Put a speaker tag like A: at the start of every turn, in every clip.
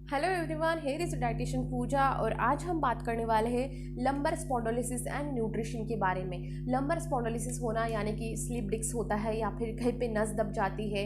A: Hello everyone, here is dietitian Pooja और आज हम बात करने वाले हैं लंबर स्पॉन्डिलोसिस एंड न्यूट्रिशन के बारे में। लंबर स्पॉन्डिलोसिस होना यानी कि स्लीप डिस्क होता है या फिर कहीं पे नस दब जाती है,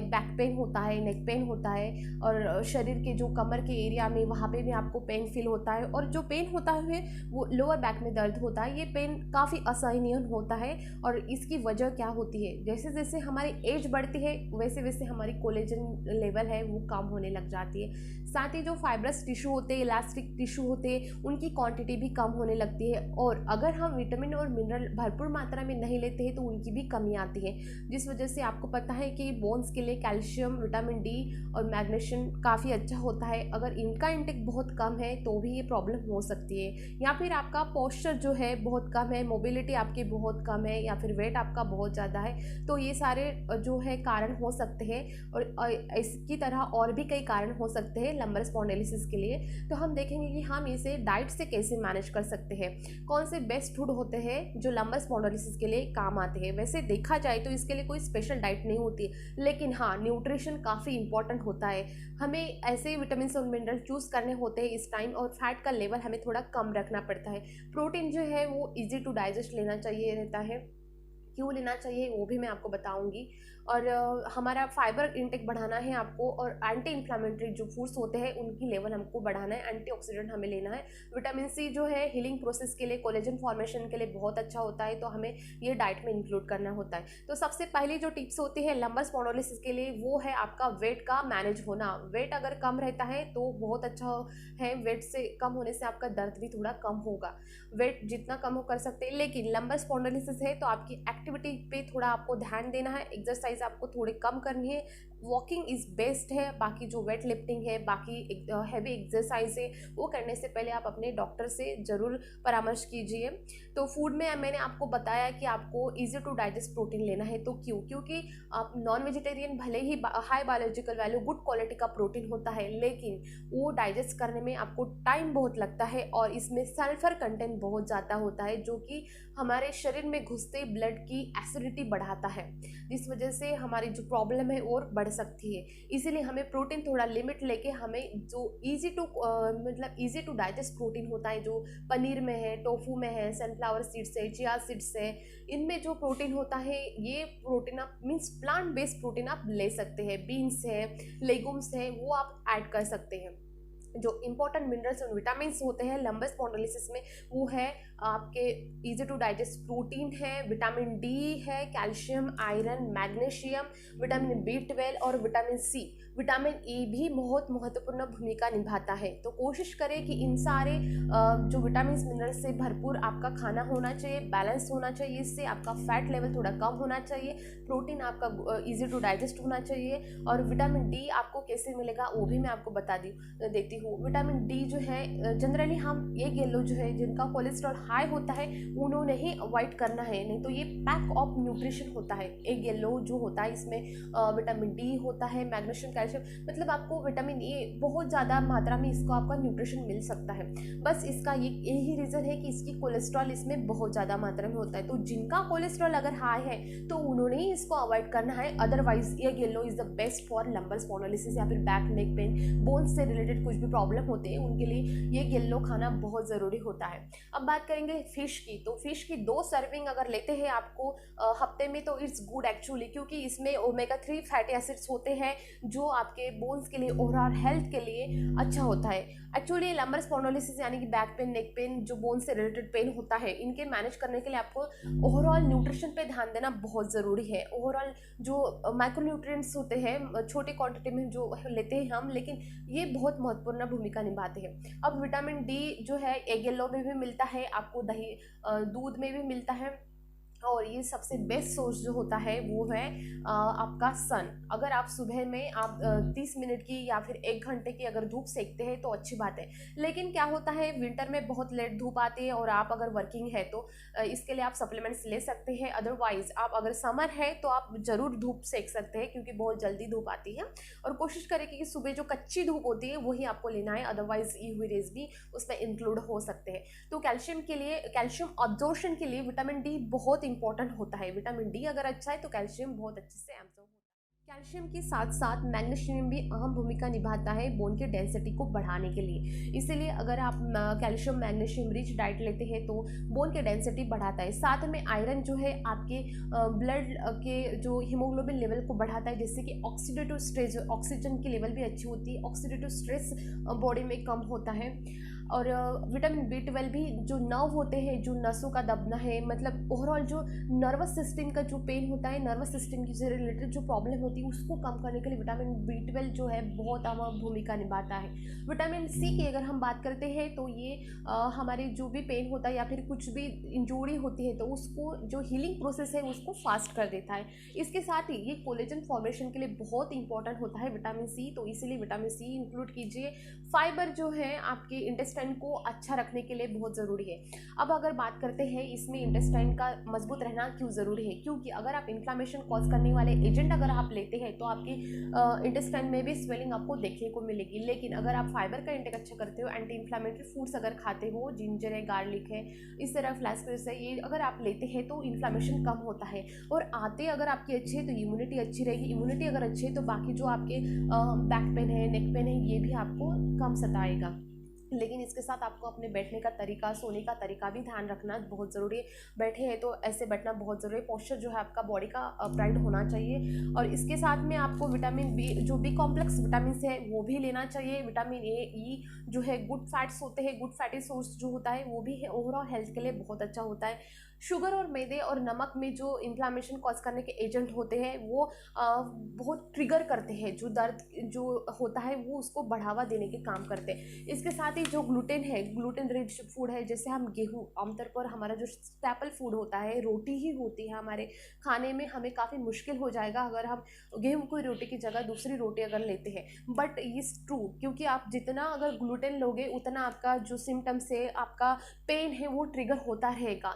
A: बैक पेन होता है, नेक पेन होता है और शरीर के जो कमर के एरिया में वहाँ पे भी आपको पेन फील होता है और जो पेन होता है वो लोअर बैक में दर्द होता है। ये पेन काफ़ी असहनीय होता है और इसकी वजह क्या होती है, जैसे जैसे हमारी एज बढ़ती है वैसे वैसे हमारी कोलेजन लेवल है वो कम होने लग जाती है। साथ ही जो फाइब्रस टिश्यू होते हैं, इलास्टिक टिश्यू होते हैं, उनकी क्वांटिटी भी कम होने लगती है और अगर हम विटामिन और मिनरल भरपूर मात्रा में नहीं लेते हैं तो उनकी भी कमी आती है, जिस वजह से आपको पता है कि बोन्स के लिए कैल्शियम, विटामिन डी और मैग्नीशियम काफ़ी अच्छा होता है। अगर इनका इंटेक बहुत कम है तो भी ये प्रॉब्लम हो सकती है, या फिर आपका पोस्चर जो है बहुत कम है, मोबिलिटी आपकी बहुत कम है, या फिर वेट आपका बहुत ज़्यादा है, तो ये सारे जो है कारण हो सकते हैं। और इसकी तरह और भी कई कारण हो सकते हैं लंबर स्पॉन्डिलोसिस के लिए। तो हम देखेंगे कि हम इसे डाइट से कैसे मैनेज कर सकते हैं, कौन से बेस्ट फूड होते हैं जो लंबर स्पॉन्डिलोसिस के लिए काम आते हैं। वैसे देखा जाए तो इसके लिए कोई स्पेशल डाइट नहीं होती, लेकिन हाँ, न्यूट्रिशन काफ़ी इंपॉर्टेंट होता है। हमें ऐसे विटामिन और मिनरल चूज़ करने होते हैं इस टाइम, और फैट का लेवल हमें थोड़ा कम रखना पड़ता है। प्रोटीन जो है वो ईजी टू डाइजेस्ट लेना चाहिए रहता है, क्यों लेना चाहिए वो भी मैं आपको बताऊंगी। और हमारा फाइबर इंटेक बढ़ाना है आपको, और एंटी इन्फ्लामेटरी जो फूड्स होते हैं उनकी लेवल हमको बढ़ाना है, एंटीऑक्सीडेंट हमें लेना है। विटामिन सी जो है हीलिंग प्रोसेस के लिए, कोलेजन फॉर्मेशन के लिए बहुत अच्छा होता है, तो हमें ये डाइट में इंक्लूड करना होता है। तो सबसे पहली जो टिप्स होती है लंबर स्पॉन्डिलोसिस के लिए वो है आपका वेट का मैनेज होना। वेट अगर कम रहता है तो बहुत अच्छा है, वेट से कम होने से आपका दर्द भी थोड़ा कम होगा। वेट जितना कम हो कर सकते हैं, लेकिन लंबर स्पॉन्डिलोसिस है तो आपकी एक्टिविटी पे थोड़ा आपको ध्यान देना है, एक्सरसाइज आपको थोड़ी कम करनी है। वॉकिंग इज़ बेस्ट है, बाकी जो वेट लिफ्टिंग है, बाकी हैवी एक्सरसाइज है, वो करने से पहले आप अपने डॉक्टर से ज़रूर परामर्श कीजिए। तो फूड में मैंने आपको बताया कि आपको इजी टू डाइजेस्ट प्रोटीन लेना है। तो क्योंकि आप नॉन वेजिटेरियन भले ही high biological value good quality का प्रोटीन होता है, लेकिन वो डाइजेस्ट करने में आपको टाइम बहुत लगता है और इसमें सल्फर कंटेंट बहुत ज़्यादा होता है, जो कि हमारे शरीर में घुसते ब्लड की एसिडिटी बढ़ाता है, जिस वजह से हमारी जो प्रॉब्लम है और बढ़ सकती है। इसीलिए हमें प्रोटीन थोड़ा लिमिट लेके, हमें जो इजी टू डाइजेस्ट प्रोटीन होता है, जो पनीर में है, टोफू में है, सनफ्लावर सीड्स है, चिया सीड्स है, इनमें जो प्रोटीन होता है ये प्रोटीन आप मीन्स प्लांट बेस्ड प्रोटीन आप ले सकते हैं। बीन्स है, लेगुम्स है, वो आप ऐड कर सकते हैं। जो इंपॉर्टेंट मिनरल्स और विटामिन होते हैं लंबर स्पॉन्डिलोसिस में, वो है आपके इजी टू डाइजेस्ट प्रोटीन है, विटामिन डी है, calcium, iron, magnesium, vitamin B12 और विटामिन सी। विटामिन ई भी बहुत महत्वपूर्ण भूमिका निभाता है। तो कोशिश करें कि इन सारे जो विटामिन मिनरल्स से भरपूर आपका खाना होना चाहिए, बैलेंस होना चाहिए, इससे आपका फैट लेवल थोड़ा कम होना चाहिए, प्रोटीन आपका इजी टू डाइजेस्ट होना चाहिए। और विटामिन डी आपको कैसे मिलेगा वो भी मैं आपको देती हूँ। विटामिन डी जो है जनरली हम एग येलो जो है, जिनका कोलेस्ट्रॉल हाई होता है, उन्होंने ही अवॉइड करना है, नहीं तो ये पैक ऑफ न्यूट्रिशन होता है। एग येलो जो होता है इसमें विटामिन डी होता है, मैग्नीशियम, कैल्शियम, मतलब आपको विटामिन ए बहुत ज़्यादा मात्रा में इसको आपका न्यूट्रिशन मिल सकता है। बस इसका यही रीज़न है कि इसकी कोलेस्ट्रॉल इसमें बहुत ज़्यादा मात्रा में होता है, तो जिनका कोलेस्ट्रॉल अगर हाई है तो उन्होंने ही इसको अवॉइड करना है। Otherwise egg yellow is the best for lumbar spondylosis या फिर बैक नेक पेन, बोन्स से रिलेटेड कुछ भी प्रॉब्लम होते हैं उनके लिए ये येलो खाना बहुत ज़रूरी होता है। अब बात करेंगे फ़िश की, तो फ़िश की 2 सर्विंग अगर लेते हैं आपको हफ्ते में तो इट्स गुड एक्चुअली, क्योंकि इसमें ओमेगा 3 फैटी एसिड्स होते हैं जो आपके बोन्स के लिए, ओवरऑल हेल्थ के लिए अच्छा होता है। एक्चुअली लंबर स्पॉन्डिलोसिस यानी कि बैक पेन, नेक पेन, जो बोन से रिलेटेड पेन होता है, इनके मैनेज करने के लिए आपको ओवरऑल न्यूट्रिशन पे ध्यान देना बहुत ज़रूरी है। ओवरऑल जो माइक्रोन्यूट्रिएंट्स होते हैं छोटी क्वांटिटी में जो लेते हैं हम, लेकिन ये बहुत महत्वपूर्ण भूमिका निभाते हैं। अब विटामिन डी जो है एग येलो में भी मिलता है आपको, दही दूध में भी मिलता है, और ये सबसे बेस्ट सोर्स जो होता है वो है आपका सन। अगर आप सुबह में आप 30 मिनट की या फिर 1 घंटे की अगर धूप सेकते हैं तो अच्छी बात है, लेकिन क्या होता है विंटर में बहुत लेट धूप आती है और आप अगर वर्किंग है तो इसके लिए आप सप्लीमेंट्स ले सकते हैं। अदरवाइज आप अगर समर है तो आप ज़रूर धूप सेक सकते हैं, क्योंकि बहुत जल्दी धूप आती है। और कोशिश करें कि सुबह जो कच्ची धूप होती है वही आपको लेना है, अदरवाइज ये हुई रेज भी उसमें इंक्लूड हो सकते हैं। तो कैल्शियम के लिए, कैल्शियम अब्जॉर्प्शन के लिए विटामिन डी बहुत इंपॉर्टेंट होता है। विटामिन डी अगर अच्छा है तो कैल्शियम बहुत अच्छे से एब्जॉर्ब कैल्शियम के साथ साथ मैग्नीशियम भी अहम भूमिका निभाता है बोन की डेंसिटी को बढ़ाने के लिए। इसीलिए अगर आप कैल्शियम मैग्नीशियम रिच डाइट लेते हैं तो बोन की डेंसिटी बढ़ाता है। साथ में आयरन जो है आपके ब्लड के जो हीमोग्लोबिन लेवल को बढ़ाता है, जिससे कि ऑक्सीडेटिव स्ट्रेस, ऑक्सीजन की लेवल भी अच्छी होती है, ऑक्सीडेटिव स्ट्रेस बॉडी में कम होता है। और विटामिन B12 भी जो नर्व होते हैं, जो नसों का दबना है, मतलब ओवरऑल जो नर्वस सिस्टम का जो पेन होता है, नर्वस सिस्टम की से रिलेटेड जो प्रॉब्लम होती है उसको कम करने के लिए विटामिन B12 जो है बहुत अहम भूमिका निभाता है। विटामिन C की अगर हम बात करते हैं तो ये हमारे जो भी पेन होता है या फिर कुछ भी इंजरी होती है तो उसको जो हीलिंग प्रोसेस है उसको फास्ट कर देता है। इसके साथ ही ये कोलेजन फॉर्मेशन के लिए बहुत इंपॉर्टेंट होता है विटामिन C, तो इसीलिए विटामिन C इंक्लूड कीजिए। फाइबर जो है आपके इंटेस्टाइन को अच्छा रखने के लिए बहुत ज़रूरी है। अब अगर बात करते हैं इसमें इंटेस्टाइन का मजबूत रहना क्यों ज़रूरी है, क्योंकि अगर आप इन्फ्लामेशन कॉज करने वाले एजेंट अगर आप लेते हैं तो आपके इंटेस्टाइन में भी स्वेलिंग आपको देखने को मिलेगी। लेकिन अगर आप फाइबर का इंटेक अच्छा करते हो, एंटी इन्फ्लामेटरी फूड्स अगर खाते हो, जिंजर है, गार्लिक है, इस तरह फ्लैक्स है, ये अगर आप लेते हैं तो इन्फ्लामेशन कम होता है। और आते अगर आपकी अच्छी है तो इम्यूनिटी अच्छी रहेगी। इम्यूनिटी अगर अच्छी है तो बाकी जो आपके बैक पेन है, नेक पेन है, ये भी आपको कम सताएगा। लेकिन इसके साथ आपको अपने बैठने का तरीका, सोने का तरीका भी ध्यान रखना बहुत ज़रूरी है। बैठे हैं तो ऐसे बैठना बहुत ज़रूरी है। पोस्चर जो है आपका बॉडी का अपराइट होना चाहिए। और इसके साथ में आपको विटामिन B, जो B कॉम्प्लेक्स विटामिन है वो भी लेना चाहिए। विटामिन A, E जो है गुड फैट्स होते हैं, गुड फैटी सोर्स जो होता है वो भी है, ओवरऑल हेल्थ के लिए बहुत अच्छा होता है। शुगर और मैदे और नमक में जो इन्फ्लामेशन कॉज करने के एजेंट होते हैं वो बहुत ट्रिगर करते हैं, जो दर्द जो होता है वो उसको बढ़ावा देने के काम करते हैं। इसके साथ ही जो ग्लूटेन है, ग्लूटेन रिच फूड है, जैसे हम गेहूँ, आमतौर पर हमारा जो स्टैपल फूड होता है रोटी ही होती है हमारे खाने में, हमें काफ़ी मुश्किल हो जाएगा अगर हम गेहूँ की रोटी की जगह दूसरी रोटी अगर लेते हैं। बट इज़ ट्रू, क्योंकि आप जितना अगर ग्लूटेन लोगे उतना आपका जो सिम्टम्स है, आपका पेन है वो ट्रिगर होता रहेगा,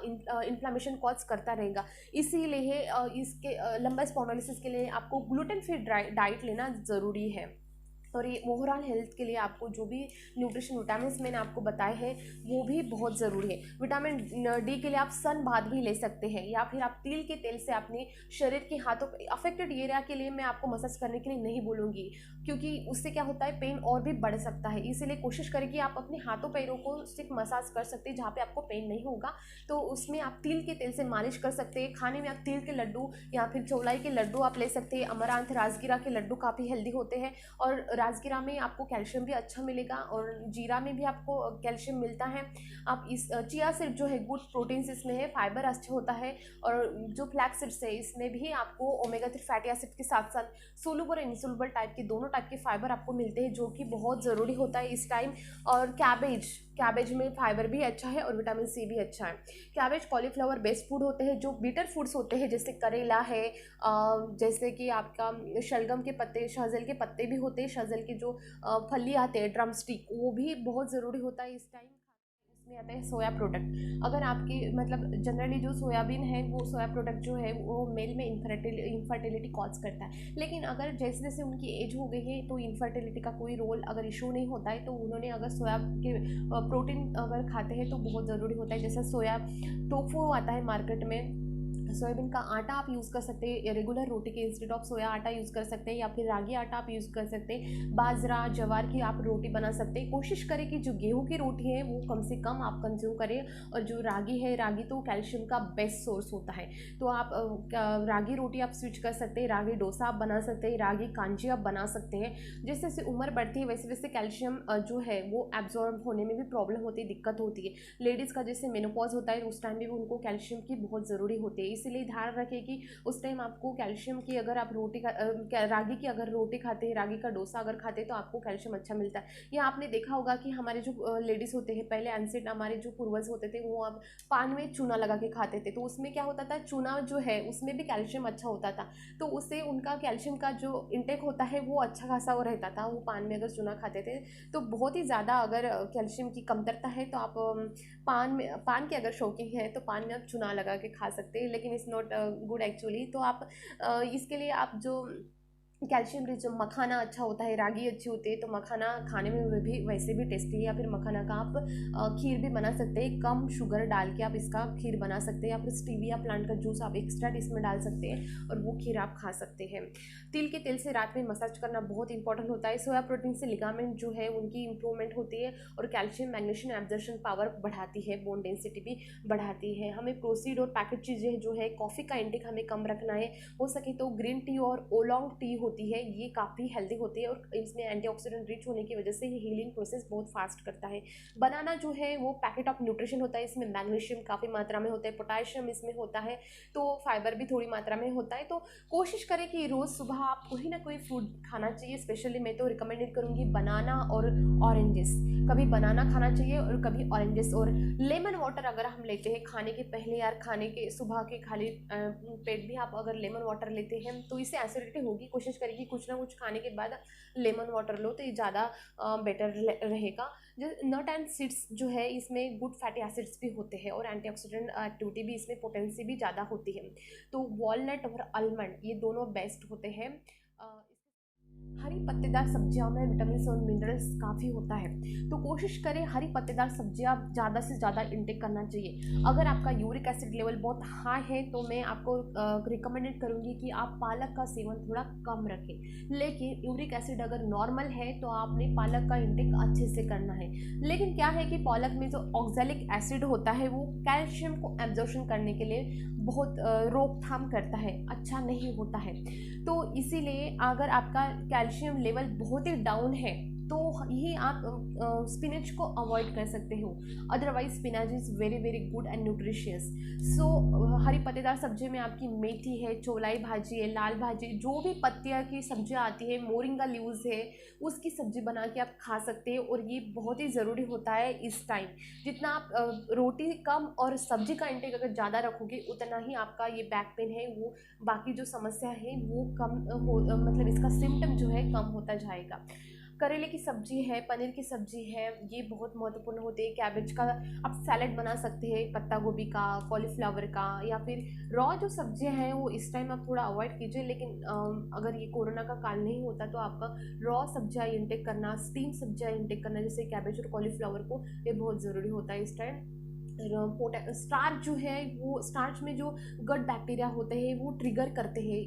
A: इन्फ्लामेशन कॉज करता रहेगा। इसीलिए इसके लंबा स्पॉन्डिलोसिस के लिए आपको ग्लूटेन फ्री डाइट लेना ज़रूरी है। और ये ओवरऑल हेल्थ के लिए आपको जो भी न्यूट्रिशन विटामिन मैंने आपको बताए हैं वो भी बहुत ज़रूरी है। विटामिन D के लिए आप सन बाथ भी ले सकते हैं, या फिर आप तिल के तेल से अपने शरीर के हाथों अफेक्टेड एरिया के लिए मैं आपको मसाज करने के लिए नहीं बोलूँगी, क्योंकि उससे क्या होता है पेन और भी बढ़ सकता है। इसीलिए कोशिश करें कि आप अपने हाथों पैरों को सिर्फ मसाज कर सकते हैं, जहाँ पे आपको पेन नहीं होगा तो उसमें आप तिल के तेल से मालिश कर सकते हैं। खाने में आप तिल के लड्डू या फिर चौलाई के लड्डू आप ले सकते हैं। अमरांत, राजगिरा के लड्डू काफ़ी हेल्दी होते हैं, और राजगिरा में आपको कैल्शियम भी अच्छा मिलेगा, और जीरा में भी आपको कैल्शियम मिलता है। आप इस चिया सीड जो है गुड प्रोटीन्स इसमें है, फाइबर अच्छा होता है। और जो फ्लैक्स सीड्स है इसमें भी आपको ओमेगा 3 फैटी एसिड के साथ साथ सोलुबल और इनसोलुबल टाइप के दोनों टाइप के फाइबर आपको मिलते हैं, जो कि बहुत ज़रूरी होता है इस टाइम। और कैबेज में फाइबर भी अच्छा है और विटामिन C भी अच्छा है। कैबेज, कॉलीफ्लावर बेस्ट फूड होते हैं। जो बीटर फूड्स होते हैं जैसे करेला है, जैसे कि आपका शलगम के पत्ते, शहजल के पत्ते भी होते हैं, शहजल के जो फली आते हैं, ड्रम स्टिक, वो भी बहुत ज़रूरी होता है इस टाइम। इसमें आता है सोया प्रोडक्ट। अगर आपकी मतलब जनरली जो सोयाबीन है वो सोया प्रोडक्ट जो है वो मेल में इनफर्टिलिटी कॉज करता है, लेकिन अगर जैसे जैसे उनकी एज हो गई है तो इनफर्टिलिटी का कोई रोल अगर इशू नहीं होता है, तो उन्होंने अगर सोया के प्रोटीन अगर खाते हैं तो बहुत ज़रूरी होता है। जैसे सोया टोफू आता है मार्केट में, सोयाबीन का आटा आप यूज़ कर सकते हैं रेगुलर रोटी के इंस्टेड ऑफ सोया आटा यूज़ कर सकते हैं, या फिर रागी आटा आप यूज़ कर सकते हैं। बाजरा, जवार की आप रोटी बना सकते हैं। कोशिश करें कि जो गेहूं की रोटी है वो कम से कम आप कंज्यूम करें, और जो रागी है, रागी तो कैल्शियम का बेस्ट सोर्स होता है, तो आप रागी रोटी आप स्विच कर सकते हैं, रागी डोसा आप बना सकते हैं, रागी कांजी आप बना सकते हैं। जैसे जैसे उम्र बढ़ती है वैसे वैसे कैल्शियम जो है वो एब्जॉर्ब होने में भी प्रॉब्लम होती है, दिक्कत होती है। लेडीज़ का जैसे मेनोपॉज होता है उस टाइम भी उनको कैल्शियम की बहुत ज़रूरी होती है, इसलिए ध्यान रखें कि उस टाइम आपको कैल्शियम की, अगर आप रागी की अगर रोटी खाते हैं, रागी का डोसा अगर खाते हैं तो आपको कैल्शियम अच्छा मिलता है। या आपने देखा होगा कि हमारे जो लेडीज़ होते हैं, पहले एंसेंट हमारे जो पूर्वज होते थे वो अब पान में चूना लगा के खाते थे, तो उसमें क्या होता था, चूना जो है उसमें भी कैल्शियम अच्छा होता था, तो उससे उनका कैल्शियम का जो इंटेक होता है वो अच्छा खासा वो रहता था। वो पान में अगर चूना खाते थे तो बहुत ही ज़्यादा अगर कैल्शियम की कमतरता है तो आप पान के अगर शौकीन है तो पान में आप चूना लगा के खा सकते हैं, लेकिन इट्स नॉट गुड एक्चुअली। तो आप इसके लिए आप जो कैल्शियम रिच मखाना अच्छा होता है, रागी अच्छी होती है, तो मखाना खाने में भी वैसे भी टेस्टी है। या फिर मखाना का आप खीर भी बना सकते हैं, कम शुगर डाल के आप इसका खीर बना सकते हैं। या फिर स्टीविया प्लांट का जूस आप एक्स्ट्रा इसमें डाल सकते हैं और वो खीर आप खा सकते हैं। तिल के तेल से रात में मसाज करना बहुत इंपॉर्टेंट होता है। सोया प्रोटीन से लिगामेंट जो है उनकी इंप्रूवमेंट होती है, और कैल्शियम मैग्नीशियम एब्जॉर्प्शन पावर बढ़ाती है, बोन डेंसिटी भी बढ़ाती है। हमें प्रोसीड और पैकेट चीज़ें जो है, कॉफ़ी का इंटेक हमें कम रखना है, हो सके तो ग्रीन टी और ओलोंग टी होती है, ये काफ़ी हेल्दी होती है, और इसमें एंटीऑक्सीडेंट रिच होने की वजह से ये हीलिंग प्रोसेस बहुत फास्ट करता है। बनाना जो है वो पैकेट ऑफ न्यूट्रिशन होता है, इसमें मैग्नीशियम काफ़ी मात्रा में होता है, पोटाशियम इसमें होता है, तो फाइबर भी थोड़ी मात्रा में होता है। तो कोशिश करें कि रोज़ सुबह आप कोई ना कोई फ्रूट खाना चाहिए। स्पेशली मैं तो रिकमेंडेड करूँगी बनाना और ऑरेंजेस, कभी बनाना खाना चाहिए और कभी ऑरेंजेस। और लेमन वाटर अगर हम लेते हैं खाने के पहले, यार खाने के सुबह के खाली पेट भी आप अगर लेमन वाटर लेते हैं तो इससे एसिडिटी होगी। कोशिश करिए कुछ ना कुछ खाने के बाद लेमन वाटर लो, तो ये ज़्यादा बेटर रहेगा। जो नट एंड सीड्स जो है, इसमें गुड फैटी एसिड्स भी होते हैं, और एंटीऑक्सीडेंट एक्टिविटी भी इसमें पोटेंसी भी ज़्यादा होती है। तो वॉलनट और आलमंड ये दोनों बेस्ट होते हैं। हरी पत्तेदार सब्जियों में विटामिन और मिनरल्स काफ़ी होता है, तो कोशिश करें हरी पत्तेदार सब्जियां ज़्यादा से ज़्यादा इंटेक करना चाहिए। अगर आपका यूरिक एसिड लेवल बहुत हाई है तो मैं आपको रिकमेंडेड करूंगी कि आप पालक का सेवन थोड़ा कम रखें। लेकिन यूरिक एसिड अगर नॉर्मल है तो आपने पालक का इंटेक अच्छे से करना है। लेकिन क्या है कि पालक में जो ऑक्सैलिक एसिड होता है वो कैल्शियम को एब्जॉर्प्शन करने के लिए बहुत रोकथाम करता है, अच्छा नहीं होता है। तो इसीलिए अगर आपका कैल्शियम लेवल बहुत ही डाउन है तो ही आप स्पिनच को अवॉइड कर सकते हो। Otherwise spinach is very very good and nutritious. So हरी पत्तेदार सब्जी में आपकी मेथी है, चौलाई भाजी है, लाल भाजी, जो भी पत्तियाँ की सब्जियाँ आती है, मोरिंगा लीव्स है, उसकी सब्जी बना के आप खा सकते हैं। और ये बहुत ही ज़रूरी होता है इस टाइम। जितना आप रोटी कम और सब्जी का इंटेक अगर ज़्यादा रखोगे उतना ही आपका ये बैक पेन है, वो बाकी जो समस्या है वो कम हो, मतलब इसका सिम्टम जो है कम होता जाएगा। करेले की सब्जी है, पनीर की सब्जी है, ये बहुत महत्वपूर्ण होते हैं। कैबेज का आप सैलेड बना सकते हैं, पत्ता गोभी का, कॉलीफ्लावर का, या फिर रॉ जो सब्जियां हैं वो इस टाइम आप थोड़ा अवॉइड कीजिए। लेकिन अगर ये कोरोना का काल नहीं होता तो आपका रॉ सब्जियां इंटेक करना, स्टीम सब्जियां इंटेक करना जैसे कैबेज और कॉलीफ्लावर को, ये बहुत ज़रूरी होता है इस टाइम। स्टार्च जो है, वो स्टार्च में जो गट बैक्टीरिया होते हैं वो ट्रिगर करते हैं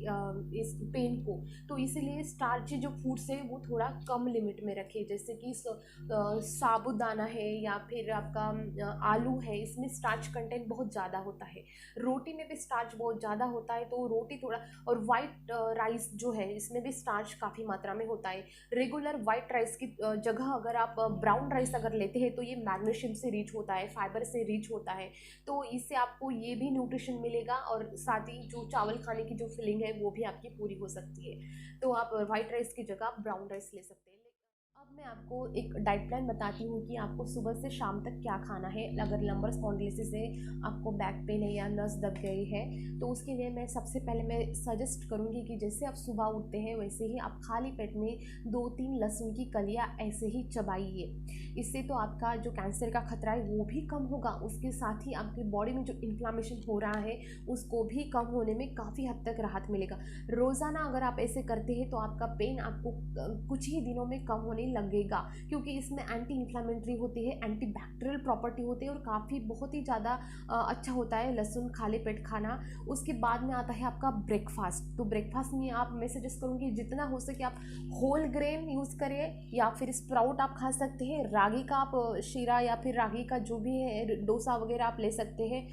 A: इस पेन को, तो इसीलिए स्टार्ची जो फूड्स है वो थोड़ा कम लिमिट में रखें। जैसे कि साबूदाना है या फिर आपका आलू है, इसमें स्टार्च कंटेंट बहुत ज़्यादा होता है। रोटी में भी स्टार्च बहुत ज़्यादा होता है, तो रोटी थोड़ा, और वाइट राइस जो है इसमें भी स्टार्च काफ़ी मात्रा में होता है। रेगुलर वाइट राइस की जगह अगर आप ब्राउन राइस अगर लेते हैं तो ये मैग्नीशियम से रिच होता है, फाइबर से रिच होता है, तो इससे आपको ये भी न्यूट्रिशन मिलेगा, और साथ ही जो चावल खाने की जो फीलिंग है वो भी आपकी पूरी हो सकती है। तो आप वाइट राइस की जगह आप ब्राउन राइस ले सकते हैं। अब मैं आपको एक डाइट प्लान बताती हूँ कि आपको सुबह से शाम तक क्या खाना है। अगर लंबर स्पॉन्डिलोसिस है, आपको बैक पेन है या नस दब गई है, तो उसके लिए मैं सबसे पहले मैं सजेस्ट करूँगी कि जैसे आप सुबह उठते हैं वैसे ही आप खाली पेट में 2-3 लहसुन की कलियाँ ऐसे ही चबाइए। इससे तो आपका जो कैंसर का खतरा है वो भी कम होगा, उसके साथ ही आपकी बॉडी में जो इन्फ्लामेशन हो रहा है उसको भी कम होने में काफ़ी हद तक राहत मिलेगा। रोज़ाना अगर आप ऐसे करते हैं तो आपका पेन आपको कुछ ही दिनों में कम होने लगेगा, क्योंकि इसमें एंटी इन्फ्लामेटरी होती है, एंटी बैक्टीरियल प्रॉपर्टी होती है, और काफ़ी बहुत ही ज़्यादा अच्छा होता है लहसुन खाली पेट खाना। उसके बाद में आता है आपका ब्रेकफास्ट। तो ब्रेकफास्ट में आप, मैं सजेस्ट करूँगी जितना हो सके आप होल ग्रेन यूज़ करें, या फिर स्प्राउट आप खा सकते हैं, रागी का आप शीरा या फिर रागी का जो भी है डोसा वगैरह आप ले सकते हैं।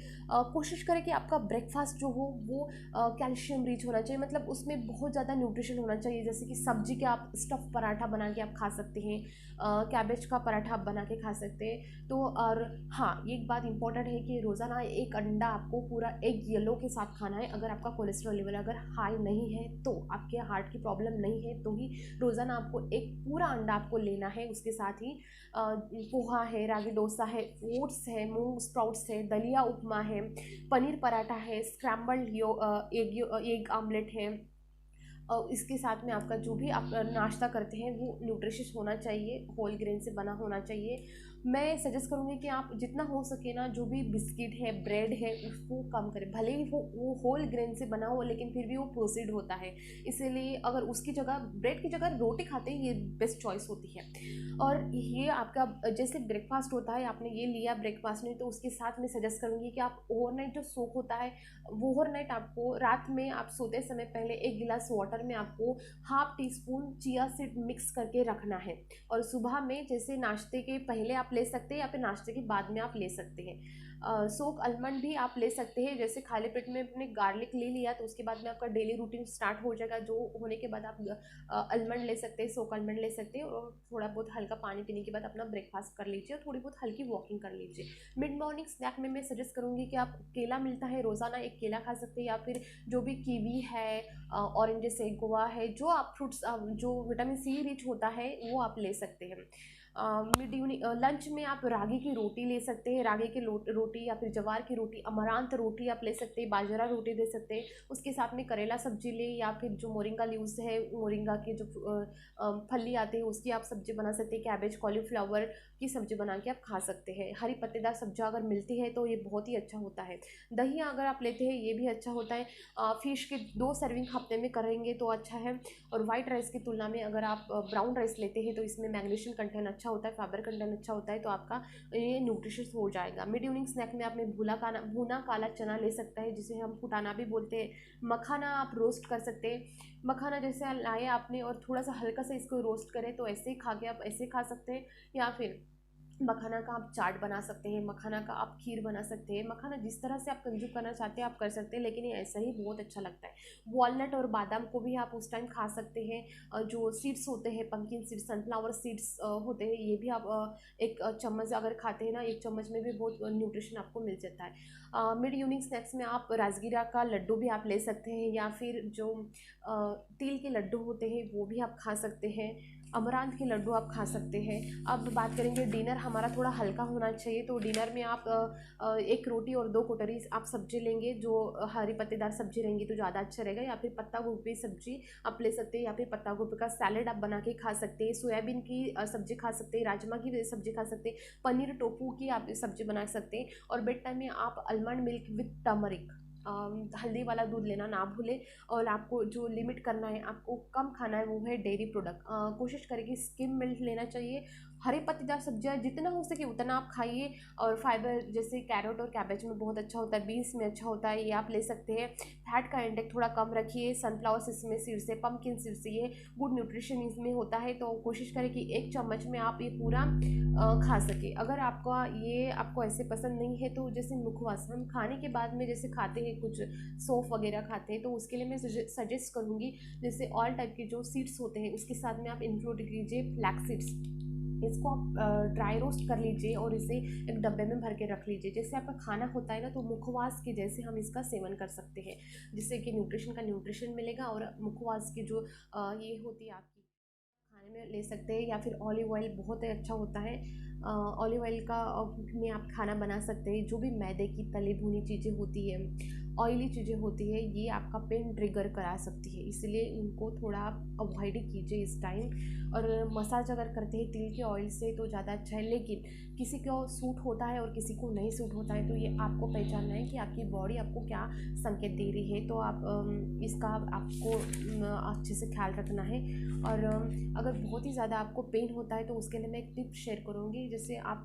A: कोशिश करें कि आपका ब्रेकफास्ट जो हो वो कैल्शियम रिच होना चाहिए, मतलब उसमें बहुत ज़्यादा न्यूट्रिशन होना चाहिए। जैसे कि सब्जी के आप स्टफ़ पराठा बना के आप खा सकते हैं, कैबेज का पराठा आप बना के खा सकते हैं। तो और हाँ, एक बात इंपॉर्टेंट है कि रोज़ाना एक अंडा आपको पूरा एग येलो के साथ खाना है। अगर आपका कोलेस्ट्रॉल लेवल अगर हाई नहीं है, तो आपके हार्ट की प्रॉब्लम नहीं है, तो ही रोज़ाना आपको एक पूरा अंडा आपको लेना है। उसके साथ ही पोहा है, रागी डोसा है, ओट्स है, मूंग स्प्राउट्स है, दलिया उपमा है, पनीर पराठा है, स्क्रैम्बल्ड एग आमलेट है। और इसके साथ में आपका जो भी आप नाश्ता करते हैं वो न्यूट्रिशियस होना चाहिए, होल ग्रेन से बना होना चाहिए। मैं सजेस्ट करूँगी कि आप जितना हो सके ना, जो भी बिस्किट है, ब्रेड है, उसको कम करें। भले ही वो होल ग्रेन से बना हो, लेकिन फिर भी वो प्रोसीड होता है। इसीलिए अगर उसकी जगह, ब्रेड की जगह रोटी खाते हैं, ये बेस्ट चॉइस होती है। और ये आपका जैसे ब्रेकफास्ट होता है, आपने ये लिया ब्रेकफास्ट में, तो उसके साथ मैं सजेस्ट करूँगी कि आप ओवरनाइट जो सोक होता है, वो ओवरनाइट आपको रात में आप सोते समय पहले 1 गिलास वाटर में आपको half tea spoon chia seed mix करके रखना है। और सुबह में जैसे नाश्ते के पहले आप ले सकते हैं या फिर नाश्ते के बाद में आप ले सकते हैं। सोक आलमंड भी आप ले सकते हैं। जैसे खाली पेट में अपने गार्लिक ले लिया, तो उसके बाद में आपका डेली रूटीन स्टार्ट हो जाएगा। जो होने के बाद आप आलमंड ले सकते हैं, सोक आलमंड ले सकते हैं, और थोड़ा बहुत हल्का पानी पीने के बाद अपना ब्रेकफास्ट कर लीजिए और थोड़ी बहुत हल्की वॉकिंग कर लीजिए। मिड मॉर्निंग स्नैक में मैं सजेस्ट करूँगी कि आप केला मिलता है, रोज़ाना एक केला खा सकते हैं, या फिर जो भी कीवी है, ऑरेंजेस है, गुआ है, जो आप फ्रूट्स जो विटामिन सी रिच होता है, वो आप ले सकते हैं। मिड इवनिंग लंच में आप रागी की रोटी ले सकते हैं, रागी की रोटी या फिर जवार की रोटी, अमरांत रोटी आप ले सकते हैं, बाजरा रोटी दे सकते हैं। उसके साथ में करेला सब्जी ले, या फिर जो मोरिंगा लीव्स है, मोरिंगा के जो फली आते हैं, उसकी आप सब्जी बना सकते हैं। कैबेज, कॉलीफ्लावर की सब्जी बना के आप खा सकते हैं। हरी पत्तेदार सब्जियां अगर मिलती है तो ये बहुत ही अच्छा होता है। दही अगर आप लेते हैं, ये भी अच्छा होता है। फिश के 2 सर्विंग हफ्ते में करेंगे तो अच्छा है। और वाइट राइस की तुलना में अगर आप ब्राउन राइस लेते हैं, तो इसमें मैग्नीशियम कंटेंट अच्छा होता है, फाइबर कंटेंट अच्छा होता है, तो आपका ये न्यूट्रिशियस हो जाएगा। मिड इवनिंग स्नैक में आपने भुना काला चना ले सकता है, जिसे हम फुटाना भी बोलते हैं। मखाना आप रोस्ट कर सकते हैं। मखाना जैसे लाए आपने और थोड़ा सा हल्का सा इसको रोस्ट करें, तो ऐसे ही खा के आप ऐसे खा सकते हैं। या फिर मखाना का आप चाट बना सकते हैं, मखाना का आप खीर बना सकते हैं। मखाना जिस तरह से आप कंज्यूम करना चाहते हैं आप कर सकते हैं, लेकिन ये ऐसा ही बहुत अच्छा लगता है। वॉलनट और बादाम को भी आप उस टाइम खा सकते हैं। जो सीड्स होते हैं, पंकिन सीड्स, सनफ्लावर सीड्स होते हैं, ये भी आप एक चम्मच अगर खाते हैं ना, 1 चम्मच में भी बहुत न्यूट्रिशन आपको मिल जाता है। मिड इवनिंग स्नैक्स में आप राजगिरा का लड्डू भी आप ले सकते हैं, या फिर जो तिल के लड्डू होते हैं वो भी आप खा सकते हैं। अमरांत के लड्डू आप खा सकते हैं। अब बात करेंगे डिनर हमारा थोड़ा हल्का होना चाहिए, तो डिनर में आप 1 रोटी और 2 कटोरी आप सब्जी लेंगे। जो हरी पत्तेदार सब्जी रहेंगी तो ज़्यादा अच्छा रहेगा, या फिर पत्ता गोभी सब्जी आप ले सकते हैं, या फिर पत्ता गोभी का सैलेड आप बना के खा सकते हैं। सोयाबीन की सब्जी खा सकते हैं, राजमा की सब्जी खा सकते हैं, पनीर टोफू की आप सब्जी बना सकते हैं। और बेड टाइम में आप आलमंड मिल्क विथ टर्मरिक, हल्दी वाला दूध लेना ना भूलें। और आपको जो लिमिट करना है, आपको कम खाना है, वो है डेयरी प्रोडक्ट। कोशिश करें कि स्किम मिल्क लेना चाहिए। हरे पत्तेदार सब्जियां जितना हो सके उतना आप खाइए। और फाइबर जैसे कैरेट और कैबेज में बहुत अच्छा होता है, बीन्स में अच्छा होता है, ये आप ले सकते हैं। फैट का इंटेक थोड़ा कम रखिए। सनफ्लावर सिसमे सीड से, पम्पकिन सीड से, ये गुड न्यूट्रिशन इसमें होता है। तो कोशिश करें कि 1 चम्मच में आप ये पूरा खा सके। अगर आपका ये आपको ऐसे पसंद नहीं है, तो जैसे मुखवास हम खाने के बाद में जैसे खाते हैं, कुछ सौंफ वगैरह खाते हैं, तो उसके लिए मैं सजेस्ट करूँगी जैसे ऑल टाइप के जो सीड्स होते हैं उसके साथ में आप इंक्लूड कीजिए फ्लैक्स सीड्स। इसको आप ड्राई रोस्ट कर लीजिए और इसे एक डब्बे में भर के रख लीजिए। जैसे आपका खाना होता है ना, तो मुखवास के जैसे हम इसका सेवन कर सकते हैं, जिससे कि न्यूट्रिशन का न्यूट्रिशन मिलेगा। और मुखवास की जो ये होती है आपकी खाने में ले सकते हैं। या फिर ऑलिव ऑयल बहुत ही अच्छा होता है। ऑलिव ऑयल का में आप खाना बना सकते हैं। जो भी मैदे की तली भुनी चीज़ें होती है, ऑयली चीज़ें होती है, ये आपका पेन ट्रिगर करा सकती है, इसलिए इनको थोड़ा आप अवॉइड कीजिए इस टाइम। और मसाज अगर करते हैं तिल के ऑयल से तो ज़्यादा अच्छा है, लेकिन किसी को सूट होता है और किसी को नहीं सूट होता है, तो ये आपको पहचानना है कि आपकी बॉडी आपको क्या संकेत दे रही है। तो आप इसका आपको अच्छे से ख्याल रखना है। और अगर बहुत ही ज़्यादा आपको पेन होता है, तो उसके लिए मैं एक टिप शेयर करूँगी। जैसे आप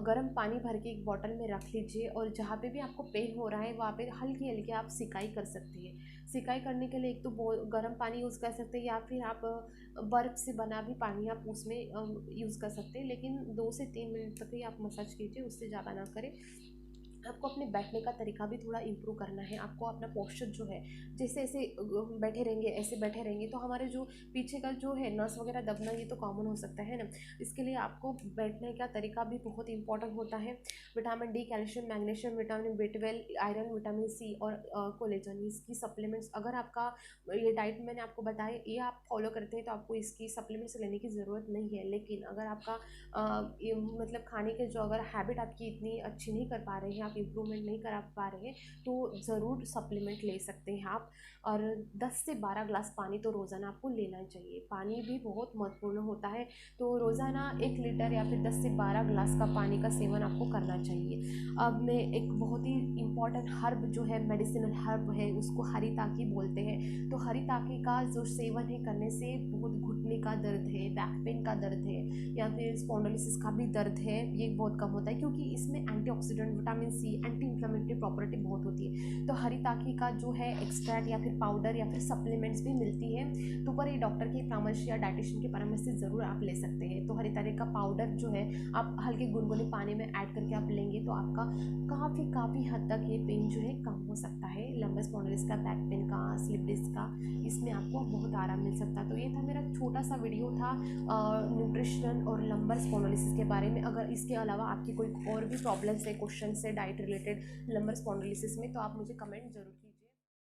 A: गर्म पानी भर के एक बॉटल में रख लीजिए, और जहाँ पे भी आपको पेन हो रहा है वहाँ पे हल्की हल्की आप सिकाई कर सकती है। सिकाई करने के लिए एक तो गर्म पानी यूज़ कर सकते हैं, या फिर आप बर्फ़ से बना भी पानी आप उसमें यूज़ कर सकते हैं। लेकिन 2 से 3 मिनट तक ही आप मसाज कीजिए, उससे ज़्यादा ना करें। आपको अपने बैठने का तरीका भी थोड़ा इम्प्रूव करना है। आपको अपना पोस्चर जो है, जैसे ऐसे बैठे रहेंगे, ऐसे बैठे रहेंगे, तो हमारे जो पीछे का जो है नस वगैरह दबना, ये तो कॉमन हो सकता है ना। इसके लिए आपको बैठने का तरीका भी बहुत इंपॉर्टेंट होता है। Vitamin D, calcium, magnesium, vitamin B12, iron, vitamin C और कोलेजन, इसकी सप्लीमेंट्स अगर आपका ये डाइट मैंने आपको बताया ये आप फॉलो करते हैं, तो आपको इसकी सप्लीमेंट्स लेने की ज़रूरत नहीं है। लेकिन अगर आपका मतलब खाने के जो अगर हैबिट आपकी इतनी अच्छी नहीं कर पा रहे हैं, आप तक इम्प्रूवमेंट नहीं करा पा रहे हैं तो ज़रूर सप्लीमेंट ले सकते हैं आप। और 10 से 12 ग्लास पानी तो रोज़ाना आपको लेना चाहिए। पानी भी बहुत महत्वपूर्ण होता है, तो रोज़ाना 1 लीटर या फिर 10 से 12 ग्लास का पानी का सेवन आपको करना चाहिए। अब मैं एक बहुत ही इम्पॉर्टेंट हर्ब जो है, मेडिसिनल हर्ब है, उसको हरी ताकी बोलते हैं। तो हरी ताकी का जो सेवन है करने से बहुत घुटने का दर्द है, बैक पेन का दर्द है या फिर स्पॉन्डिलोसिस का भी दर्द है, ये बहुत कम होता है क्योंकि इसमें antioxidant, vitamin C, anti inflammatory property बहुत होती है। तो हरी ताकी का जो है एक्सट्रैक्ट या फिर पाउडर या फिर सप्लीमेंट्स भी मिलती है, तो पर ये डॉक्टर के परामर्श या डाइटिशियन के परामर्श से ज़रूर आप ले सकते हैं। तो हरी ताकी का पाउडर जो है आप हल्के गुनगुने पानी में ऐड करके आप लेंगे तो आपका काफ़ी हद तक ये पेन जो है कम हो सकता है। लंबर स्पॉन्डिलोसिस का, बैक पेन का, स्लिप डिस्क का, इसमें आपको बहुत आराम मिल सकता है। तो ये था मेरा छोटा सा वीडियो था न्यूट्रिशन और लंबर स्पॉन्डिलोसिस के बारे में। अगर इसके अलावा आपकी कोई और भी प्रॉब्लम्स है, क्वेश्चन है डाइट रिलेटेड लंबर स्पॉन्डिलोसिस में, तो आप मुझे कमेंट जरूर